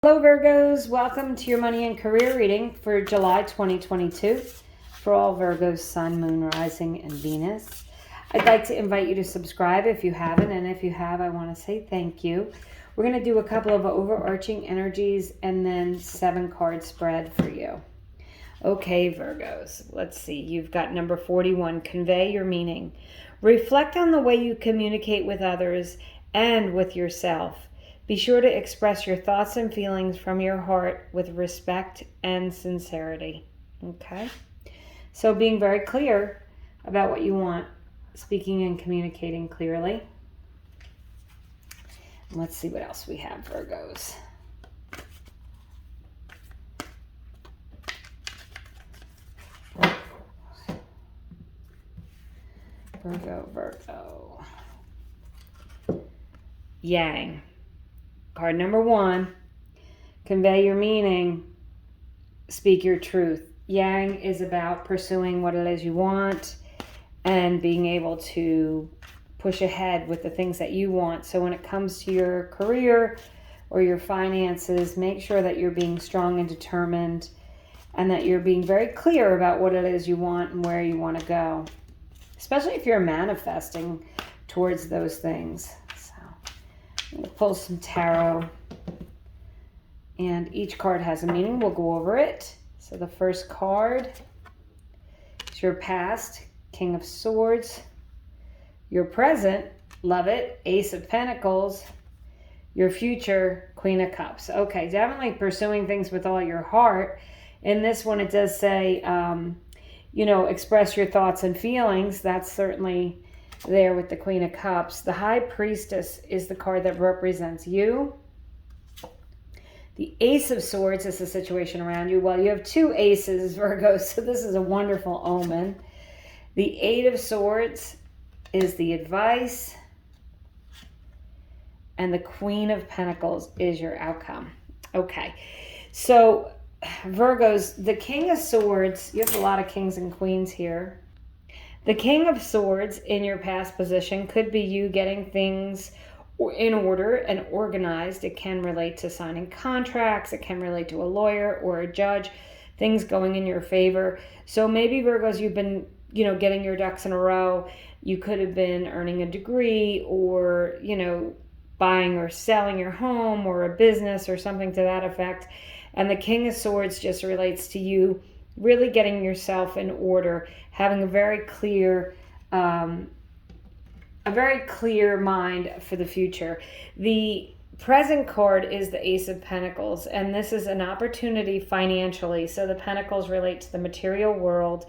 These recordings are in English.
Hello Virgos, welcome to your money and career reading for July 2022 for all Virgos, Sun, Moon, Rising, and Venus. I'd like to invite you to subscribe if you haven't, and if you have, I want to say thank you. We're going to do a couple of overarching energies and then 7-card spread for you. Okay, Virgos, let's see. You've got number 41, convey your meaning. Reflect on the way you communicate with others and with yourself. Be sure to express your thoughts and feelings from your heart with respect and sincerity. Okay? So being very clear about what you want, speaking and communicating clearly. Let's see what else we have, Virgos. Virgo. Yang. Card number 1, convey your meaning, speak your truth. Yang is about pursuing what it is you want and being able to push ahead with the things that you want. So when it comes to your career or your finances, make sure that you're being strong and determined and that you're being very clear about what it is you want and where you want to go, especially if you're manifesting towards those things. I'm going to pull some tarot, and each card has a meaning. We'll go over it. So the first card is your past, King of Swords. Your present, love it, Ace of Pentacles. Your future, Queen of Cups. Okay, definitely pursuing things with all your heart. In this one, it does say, express your thoughts and feelings. That's certainly there with the Queen of Cups. The High Priestess is the card that represents you. The Ace of Swords is the situation around you. Well, you have 2 aces, Virgo, so this is a wonderful omen. The 8 of Swords is the advice. And the Queen of Pentacles is your outcome. Okay, so Virgos, the King of Swords, you have a lot of kings and queens here. The King of Swords in your past position could be you getting things in order and organized. It can relate to signing contracts. It can relate to a lawyer or a judge, things going in your favor. So maybe, Virgos, you've been, getting your ducks in a row. You could have been earning a degree or, buying or selling your home or a business or something to that effect. And the King of Swords just relates to you really getting yourself in order, having a very clear mind for the future. The present card is the Ace of Pentacles, and this is an opportunity financially. So the Pentacles relate to the material world,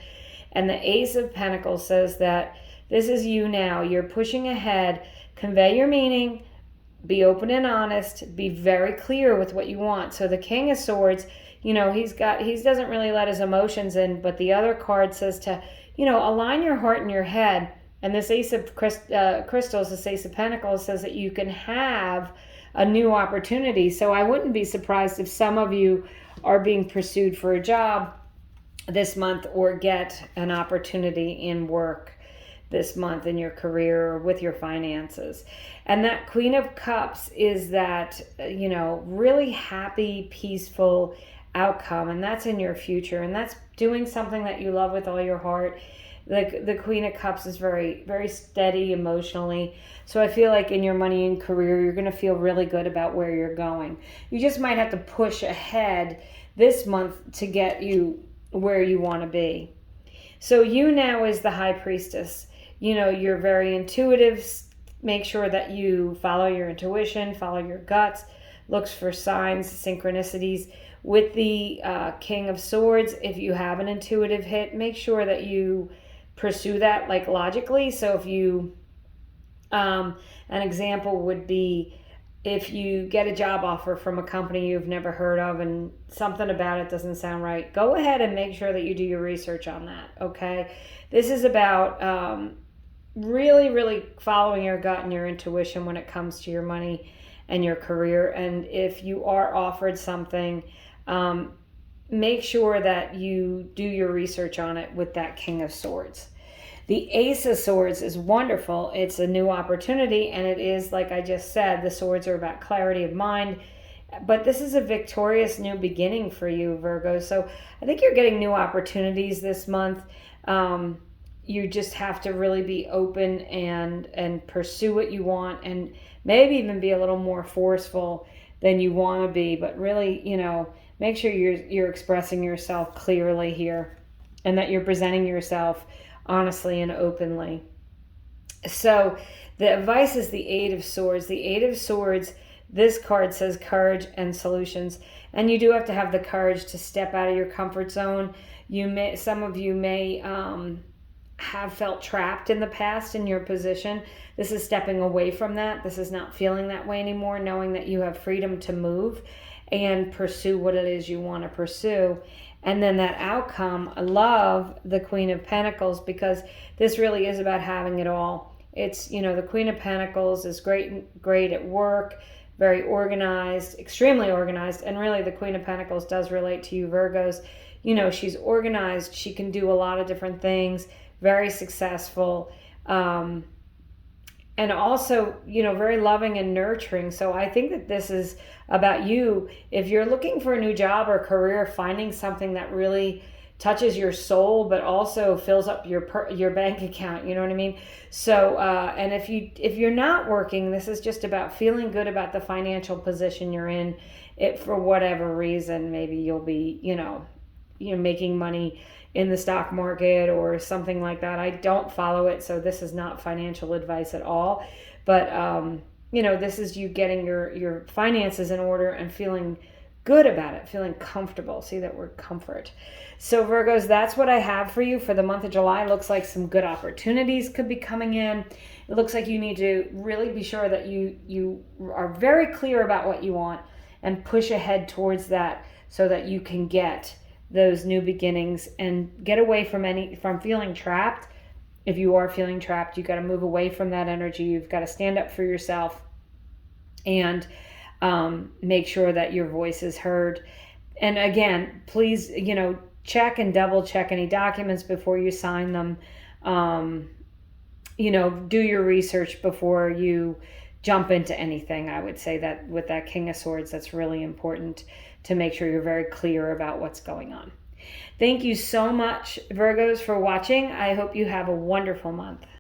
and the Ace of Pentacles says that this is you now. You're pushing ahead. Convey your meaning. Be open and honest. Be very clear with what you want. So the King of Swords, he doesn't really let his emotions in, but the other card says to, align your heart and your head. And this Ace of Crystals, this Ace of Pentacles, says that you can have a new opportunity. So I wouldn't be surprised if some of you are being pursued for a job this month or get an opportunity in work this month in your career or with your finances. And that Queen of Cups is that, really happy, peaceful outcome, and that's in your future, and that's doing something that you love with all your heart. The Queen of Cups is very, very steady emotionally. So I feel like in your money and career, you're going to feel really good about where you're going. You just might have to push ahead this month to get you where you want to be. So you now is the High Priestess. You're very intuitive. Make sure that you follow your intuition, follow your guts, looks for signs, synchronicities. With the King of Swords, if you have an intuitive hit, make sure that you pursue that logically. So if you, an example would be if you get a job offer from a company you've never heard of and something about it doesn't sound right, go ahead and make sure that you do your research on that, okay? This is about really, really following your gut and your intuition when it comes to your money and your career. And if you are offered something, make sure that you do your research on it with that King of Swords. The Ace of Swords is wonderful. It's a new opportunity, and it is, like I just said, the swords are about clarity of mind But this is a victorious new beginning for you, Virgo. So I think you're getting new opportunities this month. You just have to really be open and pursue what you want, and maybe even be a little more forceful than you want to be, but really, make sure you're expressing yourself clearly here, and that you're presenting yourself honestly and openly. So the advice is the Eight of Swords. The Eight of Swords, this card says courage and solutions. And you do have to have the courage to step out of your comfort zone. Some of you may have felt trapped in the past in your position. This is stepping away from that. This is not feeling that way anymore, knowing that you have freedom to move and pursue what it is you want to pursue. And then that outcome, I love the Queen of Pentacles, because this really is about having it all. It's, the Queen of Pentacles is great at work, very organized, extremely organized. And really the Queen of Pentacles does relate to you, Virgos. She's organized. She can do a lot of different things, very successful. And also, very loving and nurturing. So I think that this is about you. If you're looking for a new job or career, finding something that really touches your soul, but also fills up your bank account. You know what I mean? So, and if you're not working, this is just about feeling good about the financial position you're in. For whatever reason, maybe you'll be, making money in the stock market or something like that. I don't follow it, so this is not financial advice at all. But this is you getting your finances in order and feeling good about it, feeling comfortable. See that word, comfort. So Virgos, that's what I have for you for the month of July. Looks like some good opportunities could be coming in. It looks like you need to really be sure that you are very clear about what you want and push ahead towards that, so that you can get those new beginnings and get away from feeling trapped. If you are feeling trapped, you got to move away from that energy. You've got to stand up for yourself and make sure that your voice is heard. And again, please, check and double check any documents before you sign them. Do your research before you jump into anything. I would say that with that King of Swords, that's really important to make sure you're very clear about what's going on. Thank you so much, Virgos, for watching. I hope you have a wonderful month.